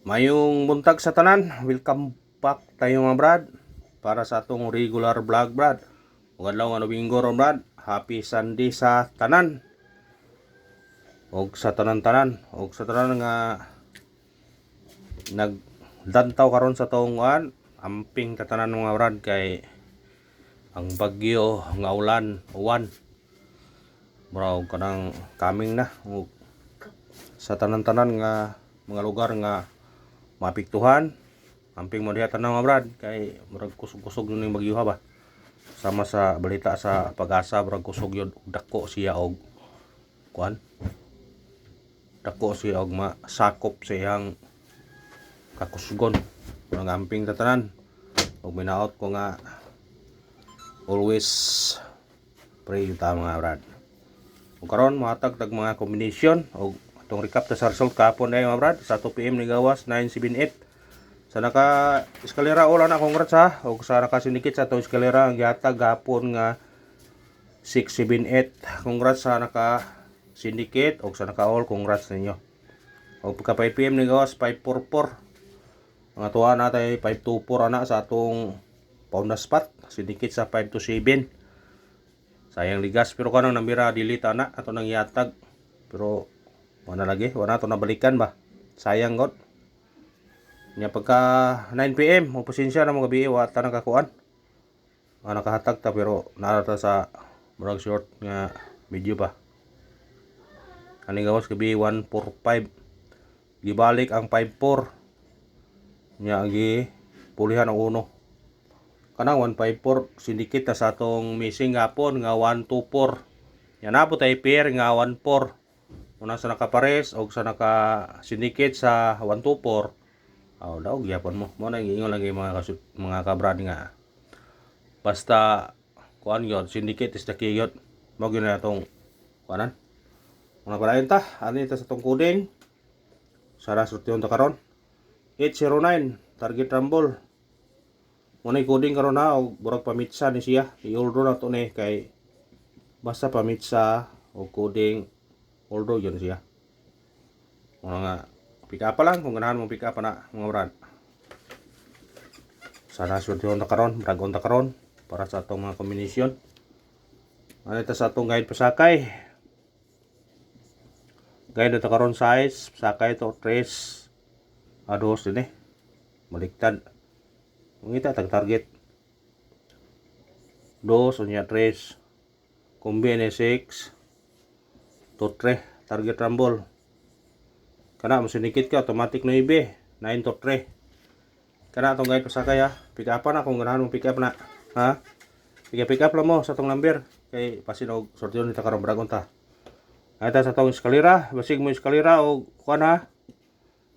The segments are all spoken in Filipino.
Mayong buntag sa tanan, welcome back tayo mga brad para sa atong regular vlog brad. Ug adlaw nga Domingo ron brad, happy Sunday sa tanan. Og sa tanan-tanan, og sa tanan nga nagdantaw karon sa tuongan, amping katanan mga brad kay ang bagyo nga uwan murag kanang coming na. Og sa tanan-tanan nga mga lugar nga mapiktuhan amping mo diha tanaw mga brad kay murag kusog-kusog ning bagyo ba, sama sa balita sa Pag-asa murag kusog yun, dako siya og kuan, dako siya og masakop sa iyang kakusgon. Murag amping tatanan og minaot ko nga always pray yuta mga brad. Ug karon mohatag tag mga combination og itong recap sa result kahapon ay mga brad sa 2 PM ni gawas 978. Sa naka eskalera wala na congrats ha, o sa nakasindikit sa itong eskalera ang gihatag gahapon nga 678. Congrats sa naka syndicate o sa naka all, congrats ninyo. O pagka 5 PM ni gawas 544. Ang atuwa na tayo 524 ana sa atong pound spot, syndicate sa 527. Sayang ligas pero kanang nambira delete ana ato nang ihatag pero wala lagi, wala to nabalikan ba. Sayang god. Nya pagka 9 PM, mo pasensya na mo gabi wa ta nakakuan. Nakahatag ta pero narata sa murag short nga video pa. Ani gawas gabi 145. Gibalik ang 54. Nya gi pulihan ang uno. Kanang 154 syndicate ta sa atong missing gapon nga 124. Nya na po tay pair nga 14. Una sa nakapares o sa naka-syndicate sa 124, daw gyapon mo. Mo na ingon lagi mga kabrad nga. Basta kuan gyud, syndicate is the key gyud. Mo gyud na atong kuanan. Una palayon ta, ani ta sa tong coding. Sara sortyon ta karon. 809 target rumble. Mo na coding karon na og burag pamitsa ni siya. I-order na to ni kay basta pamitsa og coding although yun siya. Mga pick up lang, kung ganahan mong pick up na mga brad. Sana swerte on ta karon, dragon ta karon para sa atong mga combination. Ano ito sa atong guide pasakay. Guide ito karon size, pasakay ito 3 ados din baliktad. Kung ita tag target 2 unya 3 combine 6 to 3 target rumble. Kana mo sinikit ka automatic 9 9 to 3. Kana atong guide pasakay ha. Pick up na kung ganahan mo pick up na. Ha? Pick up lang mo sa tong number kay pasin og sortyon nita karon dragon ta. Ay ta sa tong eskalera, basig mo eskalera og kuan ha.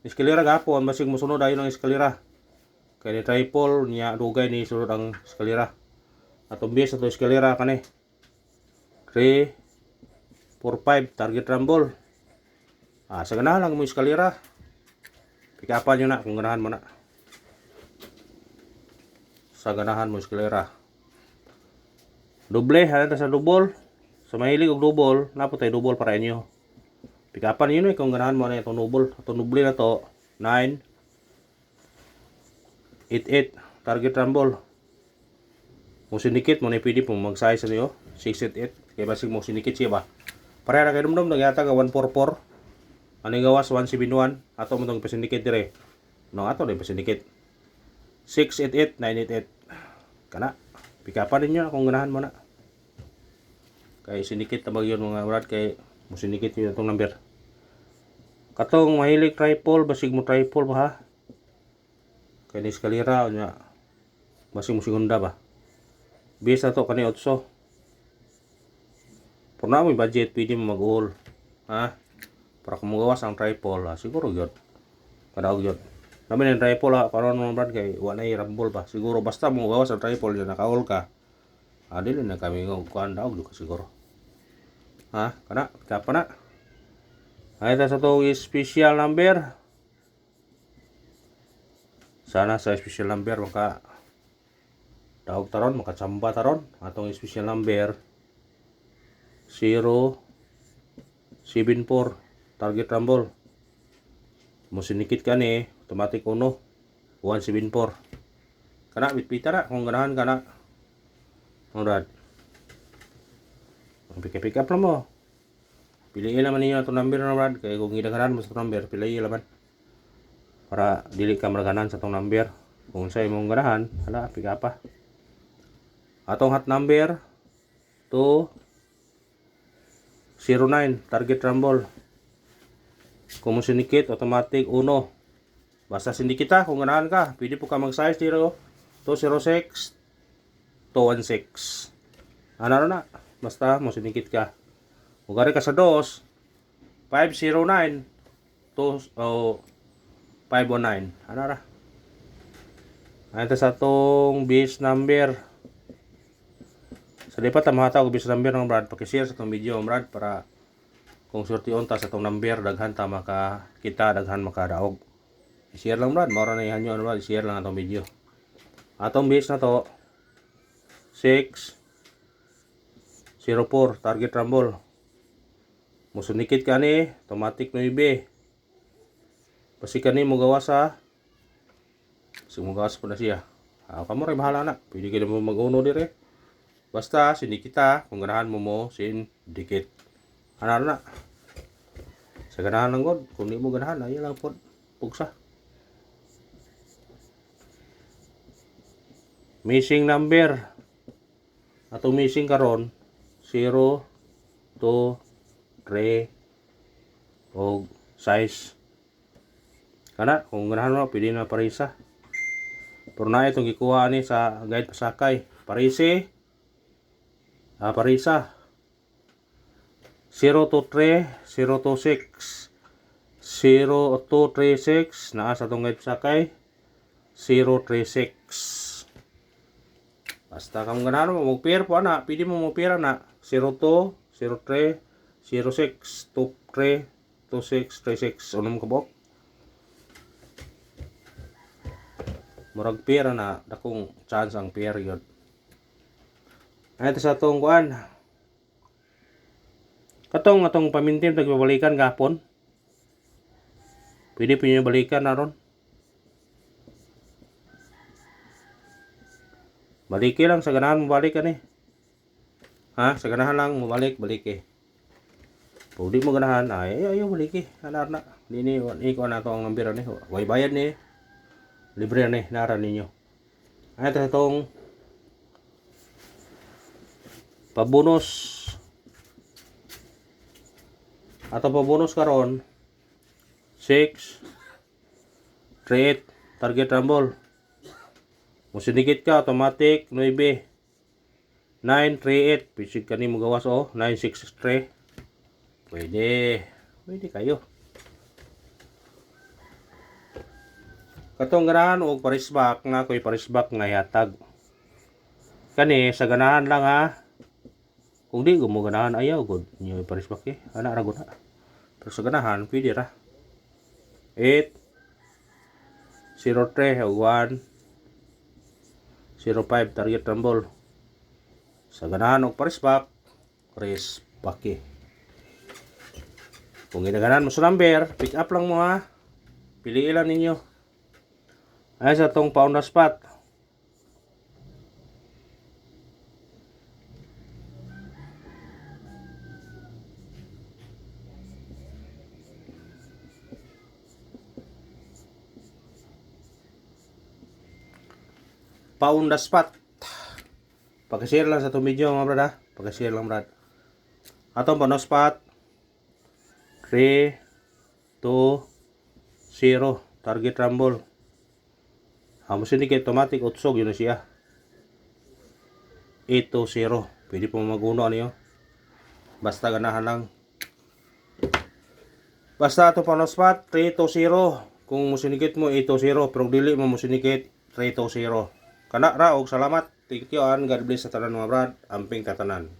Eskalera gapon basig mo sunod ayon ang eskalera. Kay ni triple niya dugay ni sunod ang eskalera. Atong base sa eskalera kani 3 4-5 target rumble. Sa ganahan lang mo eskalera. Pick upan nyo na kung ganahan mo na. Sa ganahan mo eskalera. Doble, halata sa double. Sa mahilig og double, napo tay double para inyo. Pick upan nyo kung ganahan mo na itong double. Itong double na to 9 8-8 target rumble. Mo syndicate mo na pwede po mag-size niyo 6-8-8 kay basig mo syndicate siya ba. Pareha na kay dumdum nagyata nga 144. Ani gawas 171 ato mo tong pasindicate dire. No ato din pasindicate. 688 988. Kana pikapan ninyo kung ganahan mo na. Kay syndicate ta bagyon mga brad kay mo syndicate yun atong number. Katong mahilig triple basig mo triple ba ha. Kay ni eskalera nya basig mo segunda ba. Bisa to kani 8. Kung na mo budget, pwede mo mag-all. Ha? Para kung magawas ang triple, siguro yun. Kadaog yun. Namin yung triple ha, karoon mo brad kay wala na rumble pa. Siguro basta mo magawas ang triple yun, naka-all ka. Dili na kami ng kuhan daog ka siguro. Ha? Kana? Kapa na? Ay, ito sa itong special number. Sana sa special number, maka daog taron, makatsamba taron. Atong special number 074 target rumble. Mo sinikit ka ni automatic 1 174. Kana bitbita na kung ganahan kana. Murad. Ang pick up lang mo. Piliin naman ninyo itong number na brad. Kaya kung gidaghanan mo sa itong number, piliin naman. Para dili ka maraganan sa itong number. Kung sa imong ganahan, hala, pick up pa. Atong hot number 209 target rumble. Kung mo sinikit, automatic 1. Basta sinikita, kung ganahan ka, pwede po ka mag-size 0, 206, 216. Ano na, basta mo sinikit ka. Kung gari ka sa 2, 509, 519. Ano na. Ito sa itong base number. Sa lipat na mahataw ko base number ng brad. Pakishare sa itong video brad para kung surti unta sa itong number, daghan ta makakita, daghan makadaog. I-share lang brad, maura na ihan nyo brad, i-share lang itong video. Atong base na to 604 target rumble. Musunikit ka ni automatic 9. Pasi ka ni mo gawa sa sumugas po na siya. Kamo rin bahala na. Pwede ka mo mag-uno dire. Basta sinikita kung ganahan mo sindikit. Ano na. Sa ganahan ng god, kung di mo ganahan, ayun lang po pugsa. Missing number. Ato missing karon 0, 2, 3 o size. Kana kung ganahan mo pwede na parisa. Pero na itong gikuha ni sa guide pasakay. Parisi. Parisa. 023, 026, 0236 naa sa itong guide pasakay. 036. Basta kung ganahan mo mag-pair po na. Pwede mo mag-pair na 02, 03, 06, 23, 26, 36. Unong kabok. Murag pair na dakong chance ang period. Ito sa atong kuan. Atong pamintim tagbabalikan gapon. Pwede pinyo balikan na ron. Baliki lang sa ganahan mo balik ani. Sa ganahan lang mo balik eh. Pag di mo ganahan ayaw baliki. Anar na. Dini ko na to ang number ni. Way bayad ni. Libre na nara ninyo. Ito itong pabonus. Ato pabonus karon 6, 3, 8 target rumble. Musidikit ka automatic 9, 9, 3, 8. Pisig ka ni mo gawas 9, 6, 3. Pwede kayo. Katong ganahan og parisbak nga ko'y parisbak nga yatag. Kani sa ganahan lang ha. Kung di mo ganahan ayaw gud niyo parisbak ana ra gud na. Pero sa ganahan pwede ra. 8 03 1 05 target rumble. Sa ganahan og parisbak Kung ginaganan mo sa number, pick up lang mo ha. Piliin lang ninyo. Ay sa tong pound na spot. Pound na spot. Pag-share lang sa itong video mga brad ha. Pag-share lang brad. Atong pound na spot 3, 2, 0 target rumble. Amos hindi kay automatic utsog yun na siya. 820. Pwede po maguno niyo. Basta ganahan lang. Basta ito pa no spot 320. Kung musinikit mo 820 pero dili mo musinikit 320. Kana ra og salamat. Thank you and God bless sa tanan mga brad. Amping katanan.